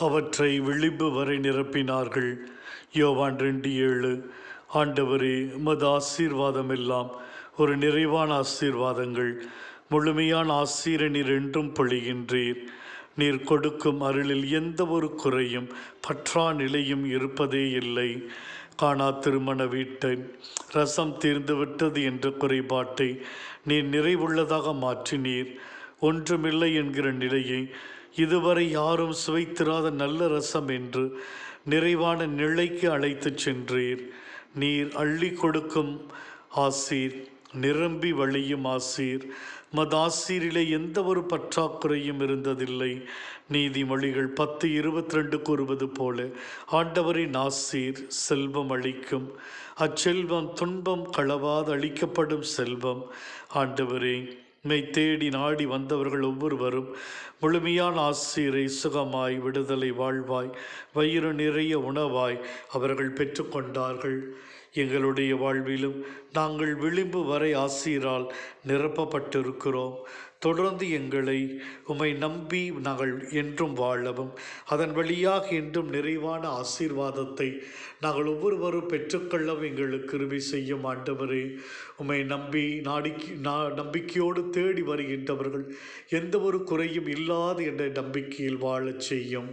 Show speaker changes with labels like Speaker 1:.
Speaker 1: அவற்றை விளிம்பு வரை நிரப்பினார்கள். யோவான் 2:7. ஆண்டவரே, உமது ஆசீர்வாதம் எல்லாம் ஒரு நிறைவான ஆசீர்வாதங்கள். முழுமையான ஆசீரை நீர் என்றும் பொழிகின்றீர். நீர் கொடுக்கும் அருளில் எந்த ஒரு குறையும் பற்றா நிலையும் இருப்பதே இல்லை. காணா திருமண வீட்டின் ரசம் தீர்ந்துவிட்டது என்ற குறைபாட்டை நீர் நிறைவுள்ளதாக மாற்றினீர். ஒன்றுமில்லை என்கிற நிலையை இதுவரை யாரும் சுவைத்திராத நல்ல ரசம் என்று நிறைவான நிலைக்கு அழைத்துச் சென்றீர். நீர் அள்ளி கொடுக்கும் ஆசீர், நிரம்பி வழியும் ஆசீர். மது ஆசீரிலே எந்த ஒரு பற்றாக்குறையும் இருந்ததில்லை. நீதிமொழிகள் 10:22 கூறுவது போல, ஆண்டவரின் ஆசீர் செல்வம் அளிக்கும். அச்செல்வம் துன்பம் களவாது அளிக்கப்படும் செல்வம். ஆண்டவரே, மெய் தேடி நாடி வந்தவர்கள் ஒவ்வொருவரும் முழுமையான ஆசீரை சுகமாய், விடுதலை, வாழ்வாய், வயிறு நிறைய உணவாய் அவர்கள் பெற்றுக்கொண்டார்கள். எங்களுடைய வாழ்விலும் நாங்கள் விளிம்பு வரை ஆசீரால் நிரப்பப்பட்டிருக்கிறோம். தொடர்ந்து எங்களை உம்மை நம்பி நாங்கள் என்றும் வாழவும், அதன் வழியாக என்றும் நிறைவான ஆசீர்வாதத்தை நாங்கள் ஒவ்வொருவரும் பெற்றுக்கொள்ளவும் எங்களுக்கு கிருபை செய்யும். ஆண்டவரே, உம்மை நம்பி நம்பிக்கையோடு தேடி வருகின்றவர்கள் எந்த ஒரு குறையும் இல்லாது என்ற நம்பிக்கையில் வாழச் செய்யும்.